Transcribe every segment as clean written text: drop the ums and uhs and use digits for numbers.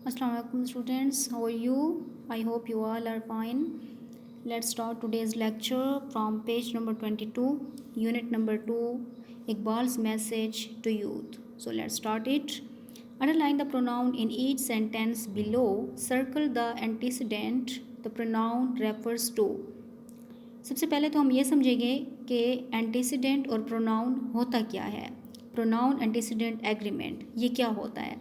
Assalamu alaikum students, how are you? I hope you all are fine. Let's start today's lecture from page number 22, unit number 2, Iqbal's message to youth. So let's start it. Underline the pronoun in each sentence below. Circle the antecedent the pronoun refers to. सबसे पहले तो हम ये समझेंगे कि antecedent और pronoun होता क्या है. प्रोनाउन एंटीसीडेंट एग्रीमेंट ये क्या होता है.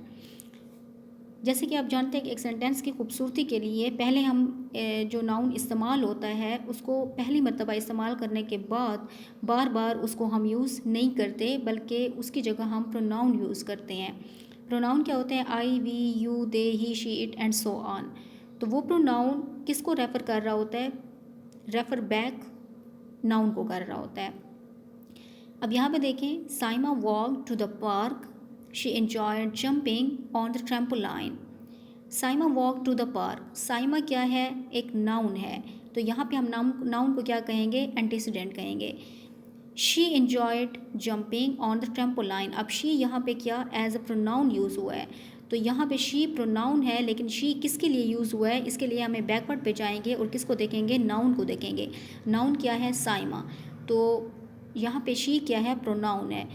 जैसे कि आप जानते हैं कि एक सेंटेंस की खूबसूरती के लिए पहले हम जो नाउन इस्तेमाल होता है उसको पहली मर्तबा इस्तेमाल करने के बाद बार बार उसको हम यूज़ नहीं करते, बल्कि उसकी जगह हम प्रोनाउन यूज़ करते हैं. प्रोनाउन क्या होते हैं? I, we, you, they, he, she, it and so on. तो वो प्रोनाउन किसको रेफ़र कर रहा होता है? रेफ़र बैक नाउन को कर रहा होता है. अब यहाँ पे देखें, Saima walk to the park, she enjoyed jumping on the trampoline. Saima walk to the park. Saima क्या है? एक नाउन है. तो यहाँ पे हम नाउन को क्या कहेंगे? एंटीसीडेंट कहेंगे. She enjoyed jumping on the trampoline. अब शी यहाँ पे क्या एज अ प्रोनाउन यूज़ हुआ है. तो यहाँ पे शी प्रोनाउन है, लेकिन शी किसके लिए यूज़ हुआ है? इसके लिए हमें बैकवर्ड पे जाएंगे और किसको देखेंगे? नाउन को देखेंगे. नाउन क्या है? साइमा. तो यहाँ पे शी क्या है? प्रोनाउन है.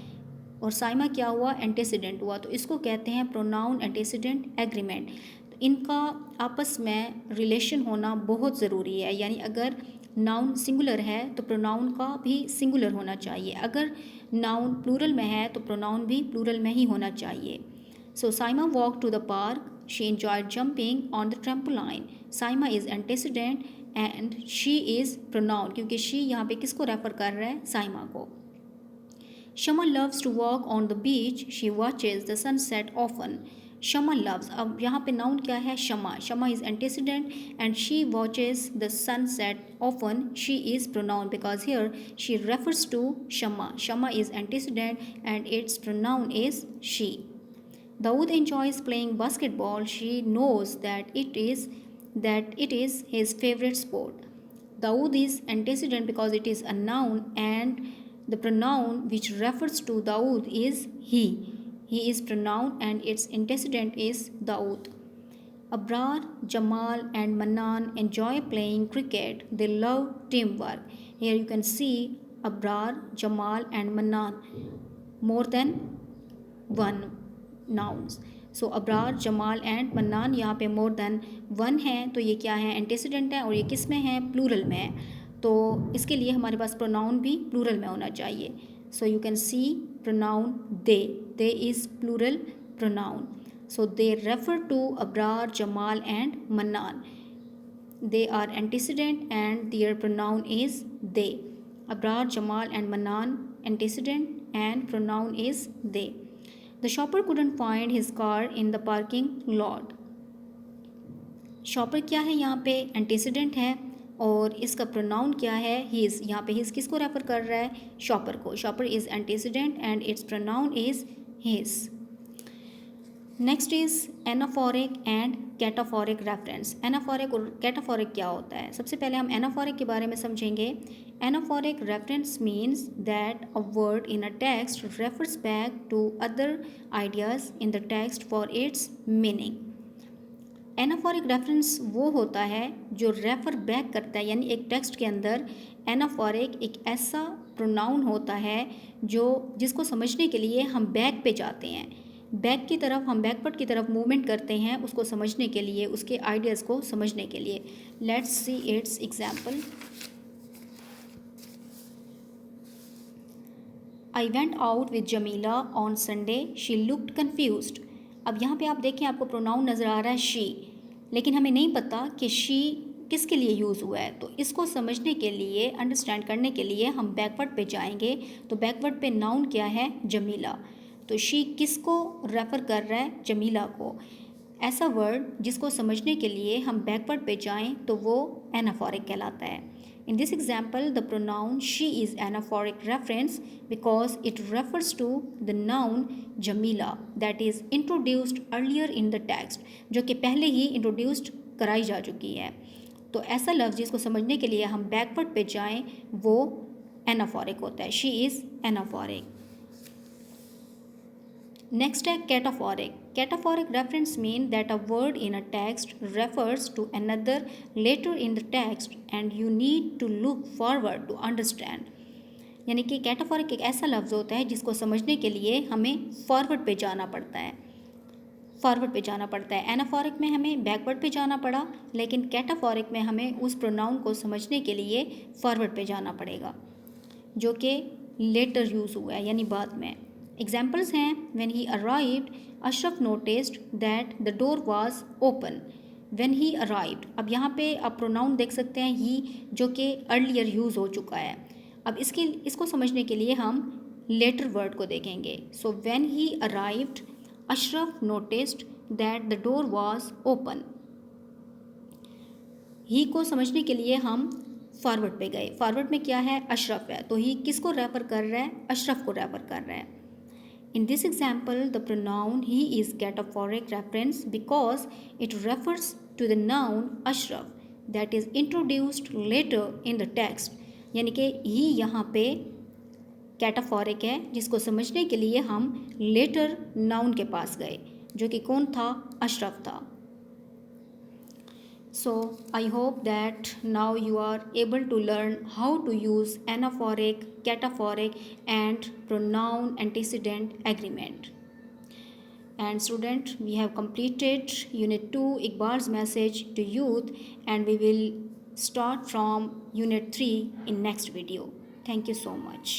और साइमा क्या हुआ? एंटीसीडेंट हुआ. तो इसको कहते हैं प्रोनाउन एंटीसीडेंट एग्रीमेंट. तो इनका आपस में रिलेशन होना बहुत ज़रूरी है. यानी अगर नाउन सिंगुलर है तो प्रोनाउन का भी सिंगुलर होना चाहिए. अगर नाउन प्लूरल में है तो प्रोनाउन भी प्लूरल में ही होना चाहिए. So Saima walk to the park, she enjoyed jumping on the trampoline. Saima is antecedent and she is pronoun, क्योंकि शी यहाँ पे किसको रेफ़र कर रहा है? साइमा को. Shama loves to walk on the beach, she watches the sunset often. Shama loves. अब यहाँ पे नाउन क्या है? Shama. Shama is antecedent and she watches the sunset often. She is pronoun because here she refers to Shama. Shama is antecedent and its pronoun is she. Dawood enjoys playing basketball. She knows that it is his favorite sport. Dawood is antecedent because it is a noun, and the pronoun which refers to Dawood is he. He is pronoun and its antecedent is Dawood. Abrar, Jamal and Manan enjoy playing cricket. They love teamwork. Here you can see Abrar, Jamal and Manan, more than one nouns. So Abrar, Jamal and mannan यहाँ पे more than one है. तो ये क्या है? Antecedent है. और ये किस में है? प्लूरल में है. तो इसके लिए हमारे पास प्रोनाउन भी प्लूरल में होना चाहिए. So you can see pronoun they. They is plural pronoun. So they refer to Abrar, Jamal and Mannan. They are antecedent and their pronoun is they. Abrar, Jamal and Mannan antecedent and pronoun is they. The shopper couldn't find his car in the parking lot. Shopper क्या है? यहाँ पे antecedent है और इसका pronoun क्या है? His. यहाँ पे हीज़ किसको रेफ़र कर रहा है? शॉपर को. Shopper is antecedent and its pronoun is his. Next is anaphoric and cataphoric reference. Anaphoric और कैटाफोरिक क्या होता है? सबसे पहले हम एनाफोरिक के बारे में समझेंगे. Anaphoric reference means that a word in a text refers back to other ideas in the text for its meaning. Anaphoric reference वो होता है जो रेफ़र बैक करता है. यानी एक टेक्स्ट के अंदर एनाफोरिक एक ऐसा प्रोनाउन होता है जिसको समझने के लिए हम बैक पे जाते हैं. बैक की तरफ हम बैकवर्ड की तरफ मूवमेंट करते हैं उसको समझने के लिए, उसके आइडियाज़ को समझने के लिए. Let's see it's example. I went out with Jamila on Sunday, she looked confused. अब यहाँ पे आप देखें, आपको प्रोनाउन नज़र आ रहा है शी, लेकिन हमें नहीं पता कि शी किसके लिए यूज़ हुआ है. तो इसको समझने के लिए, अंडरस्टैंड करने के लिए हम बैकवर्ड पे जाएंगे. तो बैकवर्ड पे नाउन क्या है? जमीला. तो शी किसको रेफ़र कर रहा है? जमीला को. ऐसा वर्ड जिसको समझने के लिए हम बैकवर्ड पे जाएं तो वो एनाफोरिक कहलाता है. In this example, the pronoun she is anaphoric reference because it refers to the noun Jamila that is introduced earlier in the text, जो कि पहले ही introduced कराई जा चुकी है. तो ऐसा लफ्ज़ जिसको समझने के लिए हम बैकवर्ड पे जाएं वो एनाफोरिक होता है. She is anaphoric. नेक्स्ट है cataphoric. Cataphoric reference mean that a word in a text refers to another later in the text and you need to look forward to understand. यानी कि cataphoric एक ऐसा लफ्ज़ होता है जिसको समझने के लिए हमें फॉरवर्ड पे जाना पड़ता है, फॉरवर्ड पे जाना पड़ता है. एनाफोरिक में हमें बैकवर्ड पे जाना पड़ा, लेकिन कैटाफोरिक में हमें उस प्रोनाउन को समझने के लिए फॉरवर्ड पे जाना पड़ेगा, जो कि लेटर यूज़ हुआ है यानी बाद में. एग्जाम्पल्स हैं, when he arrived Ashraf noticed that the door was open. When he arrived, अब यहाँ पे आप प्रोनाउन देख सकते हैं ही, जो कि अर्लियर यूज़ हो चुका है. अब इसको समझने के लिए हम लेटर वर्ड को देखेंगे. So when he arrived Ashraf noticed that the door was open. He को समझने के लिए हम फॉरवर्ड पे गए. फॉरवर्ड में क्या है? अशरफ है, तो ही किसको रेफर कर रहा है? अशरफ को रेफर कर रहा है. In this example, the pronoun he is cataphoric reference because it refers to the noun Ashraf that is introduced later in the text. यानी कि ही यहाँ पे कैटाफोरिक है, जिसको समझने के लिए हम लेटर नाउन के पास गए, जो कि कौन था? अशरफ था. So I hope that now you are able to learn how to use anaphoric, cataphoric and pronoun antecedent agreement. And student, we have completed Unit 2 Iqbal's message to youth, and we will start from Unit 3 in next video. Thank you so much.